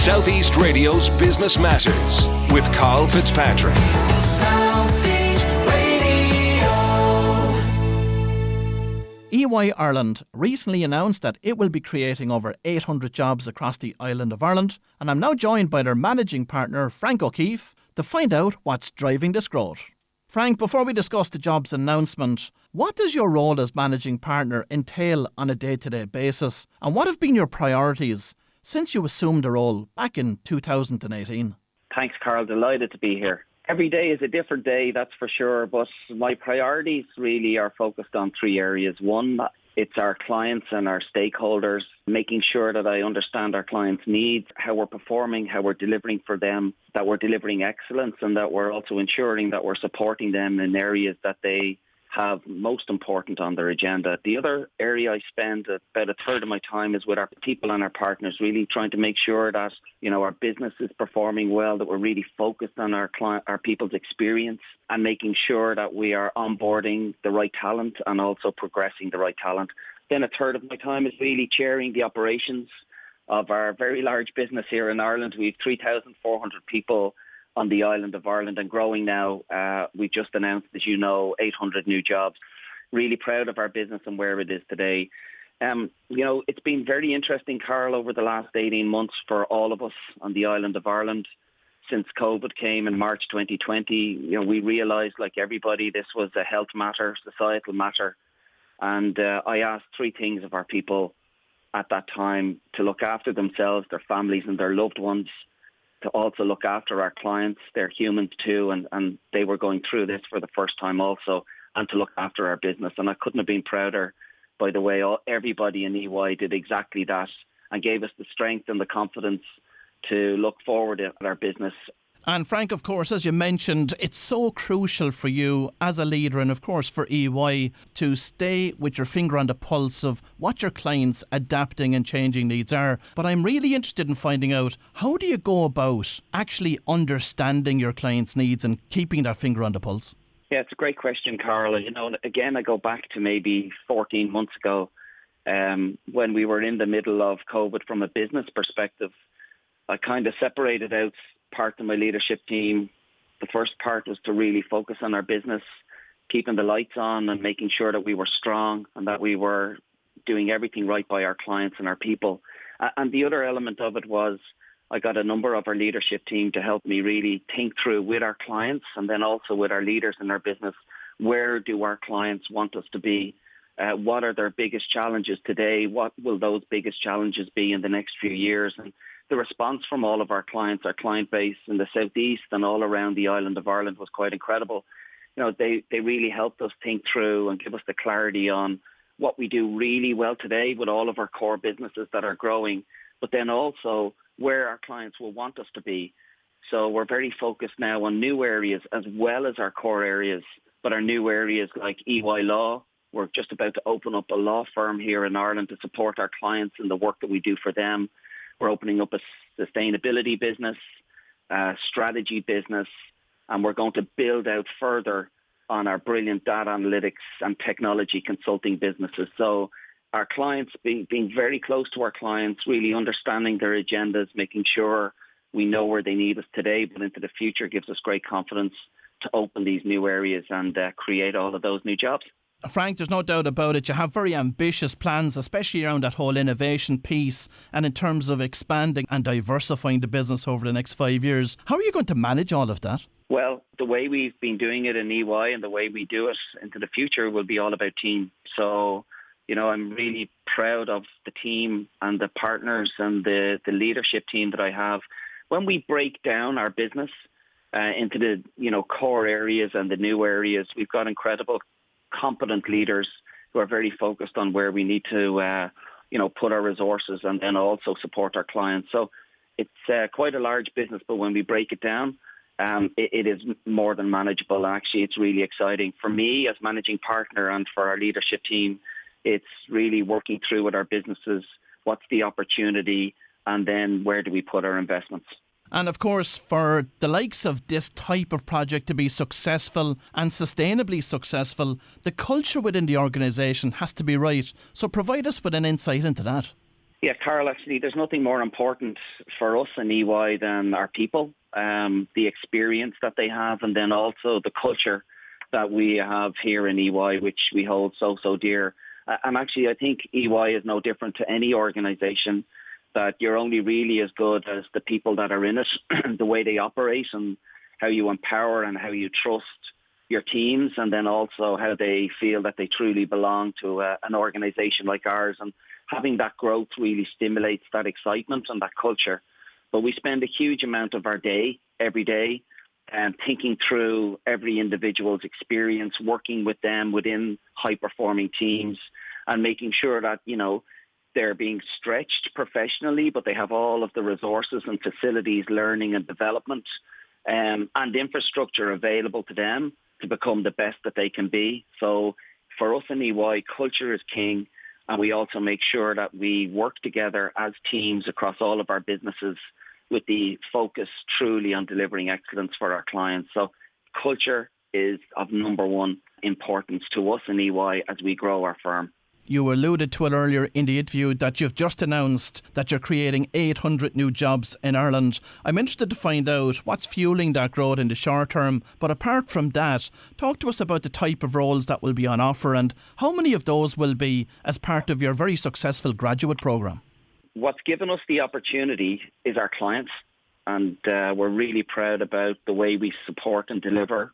Southeast Radio's Business Matters with Carl Fitzpatrick. Southeast Radio. EY Ireland recently announced that it will be creating over 800 jobs across the island of Ireland, and I'm now joined by their managing partner, Frank O'Keefe, to find out what's driving this growth. Frank, before we discuss the jobs announcement, what does your role as managing partner entail on a day-to-day basis, and what have been your priorities since you assumed the role back in 2018? Thanks, Carl. Delighted to be here. Every day is a different day, that's for sure, but my priorities really are focused on three areas. One, it's our clients and our stakeholders, making sure that I understand our clients' needs, how we're performing, how we're delivering for them, that we're delivering excellence, and that we're also ensuring that we're supporting them in areas that they have most important on their agenda. The other area I spend about a third of my time is with our people and our partners, really trying to make sure that, our business is performing well, that we're really focused on our people's experience and making sure that we are onboarding the right talent and also progressing the right talent. Then a third of my time is really chairing the operations of our very large business here in Ireland. We have 3,400 people on the island of Ireland and growing now. We just announced, as you know, 800 new jobs. Really proud of our business and where it is today. It's been very interesting, Carl, over the last 18 months for all of us on the island of Ireland. Since COVID came in March 2020, we realised, like everybody, this was a health matter, societal matter. And I asked three things of our people at that time: to look after themselves, their families and their loved ones, to also look after our clients. They're humans too, and they were going through this for the first time also, and to look after our business. And I couldn't have been prouder, by the way. Everybody in EY did exactly that and gave us the strength and the confidence to look forward at our business. And Frank, of course, as you mentioned, it's so crucial for you as a leader and, of course, for EY to stay with your finger on the pulse of what your clients' adapting and changing needs are. But I'm really interested in finding out, how do you go about actually understanding your clients' needs and keeping that finger on the pulse? Yeah, it's a great question, Carl. Again, I go back to maybe 14 months ago when we were in the middle of COVID. From a business perspective, I kind of separated out part of my leadership team. The first part was to really focus on our business, keeping the lights on and making sure that we were strong and that we were doing everything right by our clients and our people. And the other element of it was I got a number of our leadership team to help me really think through with our clients and then also with our leaders in our business, where do our clients want us to be? What are their biggest challenges today? What will those biggest challenges be in the next few years? And the response from all of our clients, our client base in the southeast and all around the island of Ireland, was quite incredible. They really helped us think through and give us the clarity on what we do really well today with all of our core businesses that are growing, but then also where our clients will want us to be. So we're very focused now on new areas as well as our core areas, but our new areas like EY Law. We're just about to open up a law firm here in Ireland to support our clients in the work that we do for them. We're opening up a sustainability business, a strategy business, and we're going to build out further on our brilliant data analytics and technology consulting businesses. So our clients, being very close to our clients, really understanding their agendas, making sure we know where they need us today, but into the future, gives us great confidence to open these new areas and create all of those new jobs. Frank, there's no doubt about it. You have very ambitious plans, especially around that whole innovation piece and in terms of expanding and diversifying the business over the next 5 years. How are you going to manage all of that? Well, the way we've been doing it in EY and the way we do it into the future will be all about team. So, I'm really proud of the team and the partners and the leadership team that I have. When we break down our business into the, core areas and the new areas, we've got incredible competent leaders who are very focused on where we need to, put our resources and then also support our clients. So it's quite a large business, but when we break it down, it is more than manageable. Actually, it's really exciting. For me as managing partner and for our leadership team, it's really working through with our businesses, what's the opportunity, and then where do we put our investments. And of course, for the likes of this type of project to be successful and sustainably successful, the culture within the organisation has to be right. So provide us with an insight into that. Yeah, Carl, actually, there's nothing more important for us in EY than our people, the experience that they have, and then also the culture that we have here in EY, which we hold so dear. And actually, I think EY is no different to any organisation, that you're only really as good as the people that are in it, the way they operate and how you empower and how you trust your teams, and then also how they feel that they truly belong to an organisation like ours. And having that growth really stimulates that excitement and that culture. But we spend a huge amount of our day, every day, thinking through every individual's experience, working with them within high-performing teams and making sure that, they're being stretched professionally, but they have all of the resources and facilities, learning and development, and infrastructure available to them to become the best that they can be. So for us in EY, culture is king, and we also make sure that we work together as teams across all of our businesses with the focus truly on delivering excellence for our clients. So culture is of number one importance to us in EY as we grow our firm. You alluded to it earlier in the interview that you've just announced that you're creating 800 new jobs in Ireland. I'm interested to find out what's fueling that growth in the short term. But apart from that, talk to us about the type of roles that will be on offer and how many of those will be as part of your very successful graduate programme. What's given us the opportunity is our clients, and we're really proud about the way we support and deliver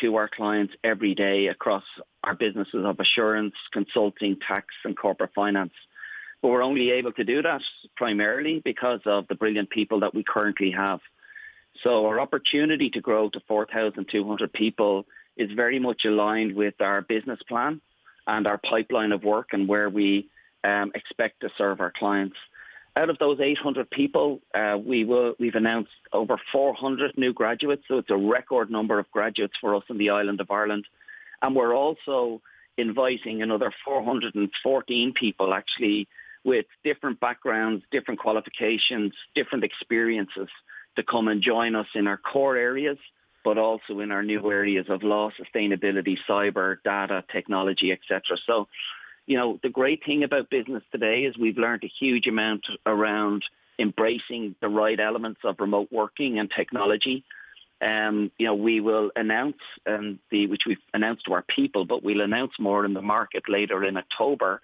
to our clients every day across our businesses of assurance, consulting, tax and corporate finance. But we're only able to do that primarily because of the brilliant people that we currently have. So our opportunity to grow to 4,200 people is very much aligned with our business plan and our pipeline of work and where we expect to serve our clients. Out of those 800 people, we've announced over 400 new graduates, so it's a record number of graduates for us in the island of Ireland. And we're also inviting another 414 people, actually, with different backgrounds, different qualifications, different experiences to come and join us in our core areas, but also in our new areas of law, sustainability, cyber, data, technology, etc. So, the great thing about business today is we've learned a huge amount around embracing the right elements of remote working and technology. We will announce, which we've announced to our people, but we'll announce more in the market later in October.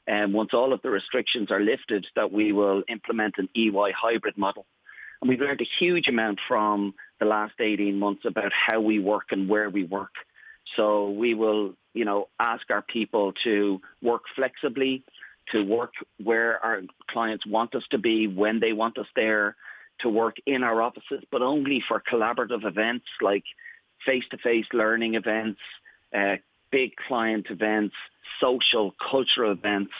And once all of the restrictions are lifted, that we will implement an EY hybrid model. And we've learned a huge amount from the last 18 months about how we work and where we work. So we will, ask our people to work flexibly, to work where our clients want us to be, when they want us there, to work in our offices, but only for collaborative events like face-to-face learning events, big client events, social, cultural events,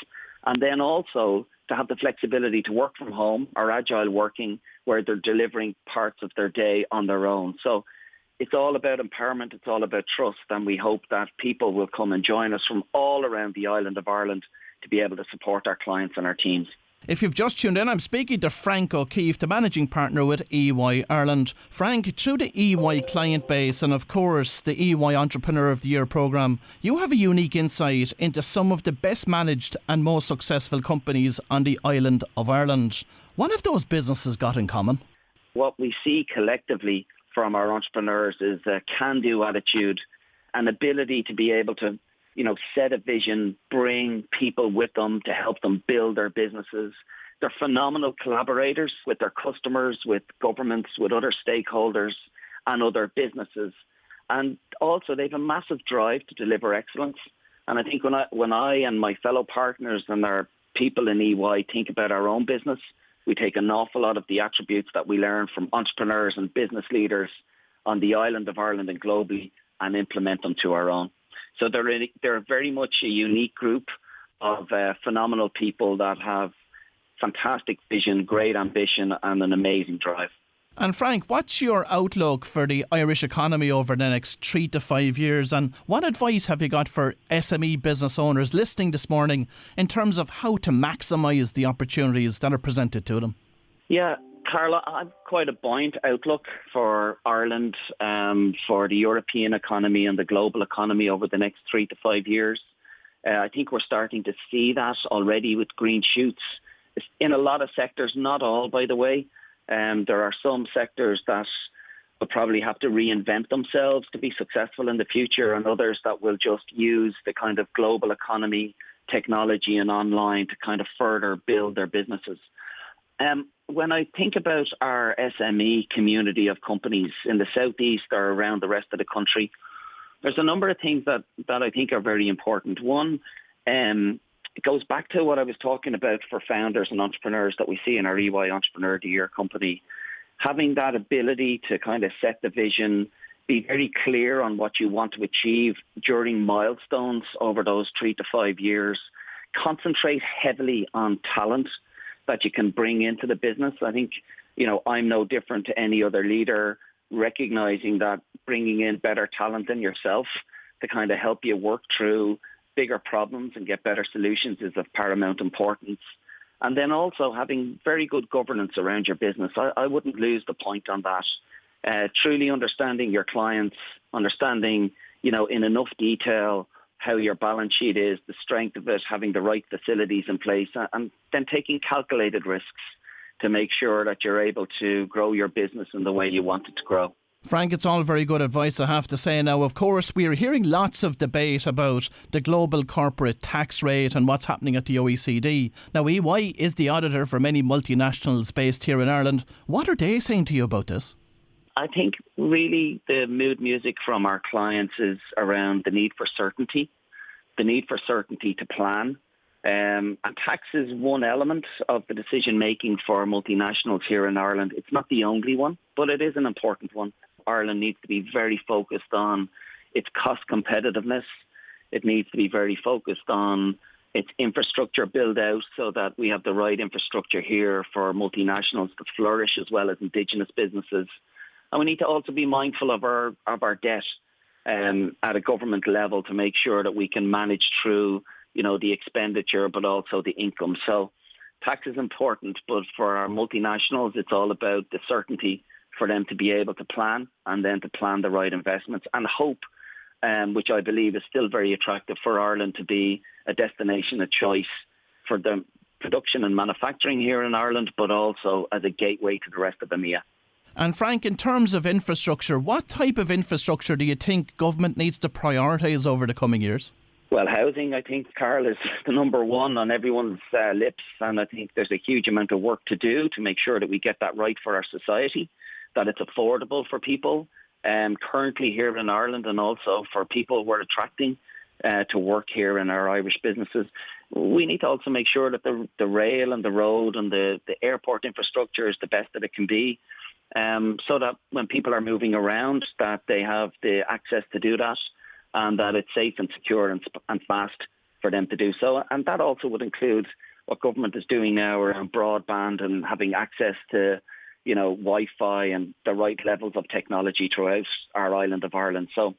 and then also to have the flexibility to work from home or agile working where they're delivering parts of their day on their own. So it's all about empowerment, it's all about trust, and we hope that people will come and join us from all around the island of Ireland to be able to support our clients and our teams. If you've just tuned in, I'm speaking to Frank O'Keefe, the Managing Partner with EY Ireland. Frank, through the EY client base and of course the EY Entrepreneur of the Year programme, you have a unique insight into some of the best managed and most successful companies on the island of Ireland. What have those businesses got in common? What we see collectively from our entrepreneurs is a can-do attitude, an ability to be able to set a vision, bring people with them to help them build their businesses. They're phenomenal collaborators with their customers, with governments, with other stakeholders and other businesses. And also they have a massive drive to deliver excellence. And I think when I and my fellow partners and our people in EY think about our own business, we take an awful lot of the attributes that we learn from entrepreneurs and business leaders on the island of Ireland and globally and implement them to our own. So they're very much a unique group of phenomenal people that have fantastic vision, great ambition and an amazing drive. And Frank, what's your outlook for the Irish economy over the next 3 to 5 years? And what advice have you got for SME business owners listening this morning in terms of how to maximise the opportunities that are presented to them? Yeah, Carla, I've quite a buoyant outlook for Ireland, for the European economy and the global economy over the next 3 to 5 years. I think we're starting to see that already with green shoots in a lot of sectors, not all, by the way. There are some sectors that will probably have to reinvent themselves to be successful in the future, and others that will just use the kind of global economy, technology and online to kind of further build their businesses. When I think about our SME community of companies in the southeast or around the rest of the country, there's a number of things that I think are very important. One, it goes back to what I was talking about for founders and entrepreneurs that we see in our EY Entrepreneur of the Year company. Having that ability to kind of set the vision, be very clear on what you want to achieve during milestones over those 3 to 5 years, concentrate heavily on talent that you can bring into the business. I think, I'm no different to any other leader, recognizing that bringing in better talent than yourself to kind of help you work through bigger problems and get better solutions is of paramount importance. And then also having very good governance around your business. I wouldn't lose the point on that. Truly understanding your clients, understanding, in enough detail how your balance sheet is, the strength of it, having the right facilities in place, and then taking calculated risks to make sure that you're able to grow your business in the way you want it to grow. Frank, it's all very good advice, I have to say. Now, of course, we're hearing lots of debate about the global corporate tax rate and what's happening at the OECD. Now, EY is the auditor for many multinationals based here in Ireland. What are they saying to you about this? I think really the mood music from our clients is around the need for certainty to plan. And tax is one element of the decision-making for multinationals here in Ireland. It's not the only one, but it is an important one. Ireland needs to be very focused on its cost competitiveness. It needs to be very focused on its infrastructure build out so that we have the right infrastructure here for multinationals to flourish as well as indigenous businesses. And we need to also be mindful of our debt at a government level to make sure that we can manage through, the expenditure, but also the income. So tax is important, but for our multinationals, it's all about the certainty for them to be able to plan and then to plan the right investments and hope, which I believe is still very attractive for Ireland to be a destination of choice for the production and manufacturing here in Ireland, but also as a gateway to the rest of EMEA. And Frank, in terms of infrastructure, what type of infrastructure do you think government needs to prioritise over the coming years? Well, housing, I think, Carl, is the number one on everyone's lips. And I think there's a huge amount of work to do to make sure that we get that right for our society, that it's affordable for people currently here in Ireland and also for people we're attracting to work here in our Irish businesses. We need to also make sure that the rail and the road and the airport infrastructure is the best that it can be. So that when people are moving around, that they have the access to do that and that it's safe and secure and fast for them to do so. And that also would include what government is doing now around broadband and having access to, Wi-Fi and the right levels of technology throughout our island of Ireland. So,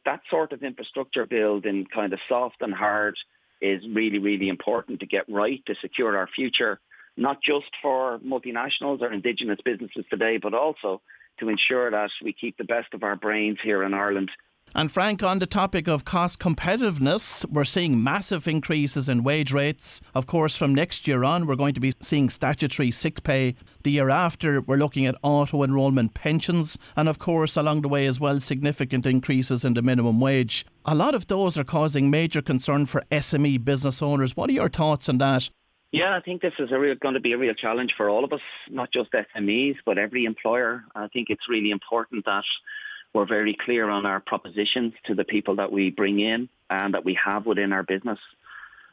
that sort of infrastructure build in kind of soft and hard is really, really important to get right to secure our future, not just for multinationals or indigenous businesses today, but also to ensure that we keep the best of our brains here in Ireland. And Frank, on the topic of cost competitiveness, we're seeing massive increases in wage rates. Of course, from next year on, we're going to be seeing statutory sick pay. The year after, we're looking at auto-enrolment pensions. And of course, along the way as well, significant increases in the minimum wage. A lot of those are causing major concern for SME business owners. What are your thoughts on that? Yeah, I think this is going to be a real challenge for all of us, not just SMEs, but every employer. I think it's really important that we're very clear on our propositions to the people that we bring in and that we have within our business.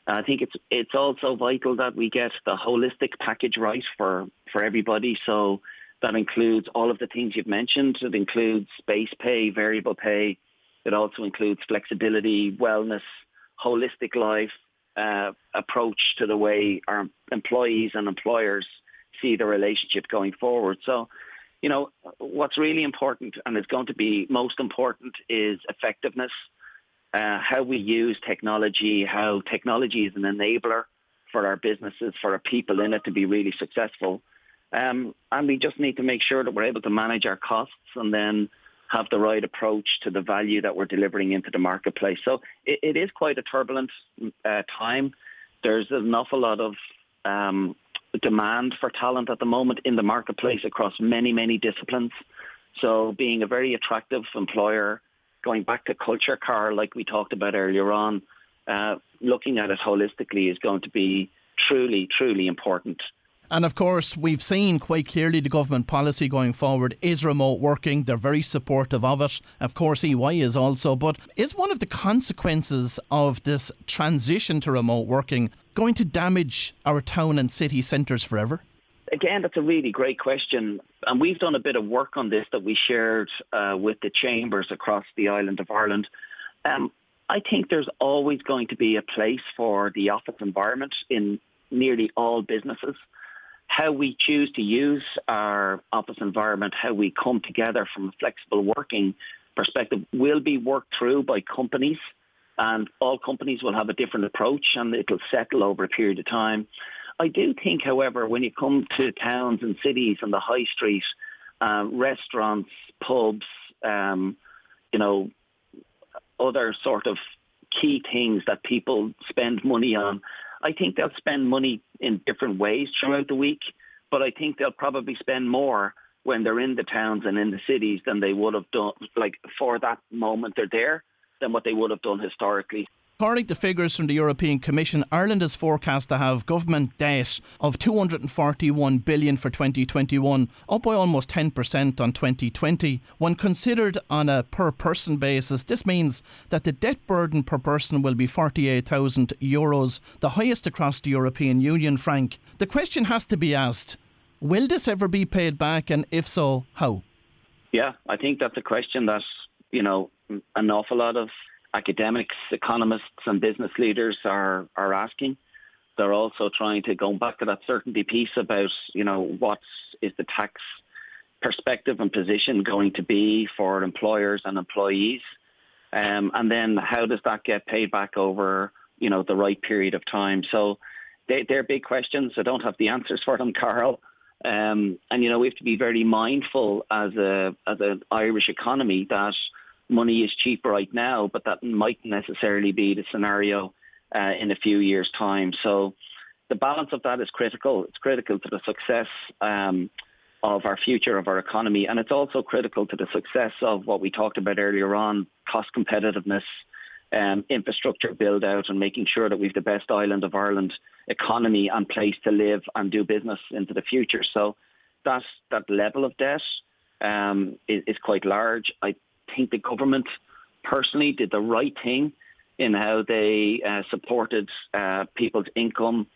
I think it's also vital that we get the holistic package right for everybody. So that includes all of the things you've mentioned. It includes base pay, variable pay. It also includes flexibility, wellness, holistic life, approach to the way our employees and employers see the relationship going forward. So, what's really important and is going to be most important is effectiveness, how we use technology, how technology is an enabler for our businesses, for our people in it to be really successful. And we just need to make sure that we're able to manage our costs and then have the right approach to the value that we're delivering into the marketplace. So it is quite a turbulent time. There's an awful lot of demand for talent at the moment in the marketplace across many, many disciplines. So being a very attractive employer, going back to culture, Carl, like we talked about earlier on, looking at it holistically is going to be truly, truly important. And of course, we've seen quite clearly the government policy going forward is remote working. They're very supportive of it. Of course, EY is also. But is one of the consequences of this transition to remote working going to damage our town and city centres forever? Again, that's a really great question. And we've done a bit of work on this that we shared with the chambers across the island of Ireland. I think there's always going to be a place for the office environment in nearly all businesses. How we choose to use our office environment, how we come together from a flexible working perspective will be worked through by companies, and all companies will have a different approach and it'll settle over a period of time. I do think, however, when you come to towns and cities and the high street, restaurants, pubs, other sort of key things that people spend money on, I think they'll spend money in different ways throughout the week, but I think they'll probably spend more when they're in the towns and in the cities than they would have done, like for that moment they're there, than what they would have done historically. According to figures from the European Commission, Ireland is forecast to have government debt of $241 billion for 2021, up by almost 10% on 2020. When considered on a per-person basis, this means that the debt burden per person will be €48,000, the highest across the European Union, Frank. The question has to be asked, will this ever be paid back, and if so, how? Yeah, I think that's a question that, an awful lot of academics, economists and business leaders are asking. They're also trying to go back to that certainty piece about, what is the tax perspective and position going to be for employers and employees. And then how does that get paid back over, the right period of time? So they're big questions. I don't have the answers for them, Carl. And, we have to be very mindful as an Irish economy that money is cheap right now, but that mightn't necessarily be the scenario in a few years' time. So the balance of that is critical. It's critical to the success of our future, of our economy, and it's also critical to the success of what we talked about earlier on, cost competitiveness, infrastructure build-out, and making sure that we've the best island of Ireland economy and place to live and do business into the future. So that level of debt is quite large. I think the government personally did the right thing in how they supported people's income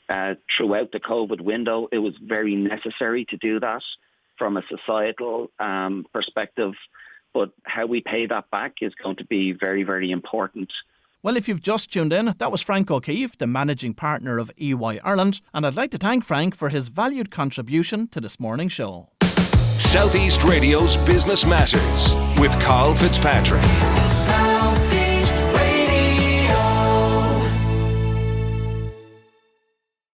throughout the COVID window. It was very necessary to do that from a societal perspective, but how we pay that back is going to be very, very important. Well, if you've just tuned in, that was Frank O'Keefe, the managing partner of EY Ireland, and I'd like to thank Frank for his valued contribution to this morning's show. Southeast Radio's Business Matters with Carl Fitzpatrick. South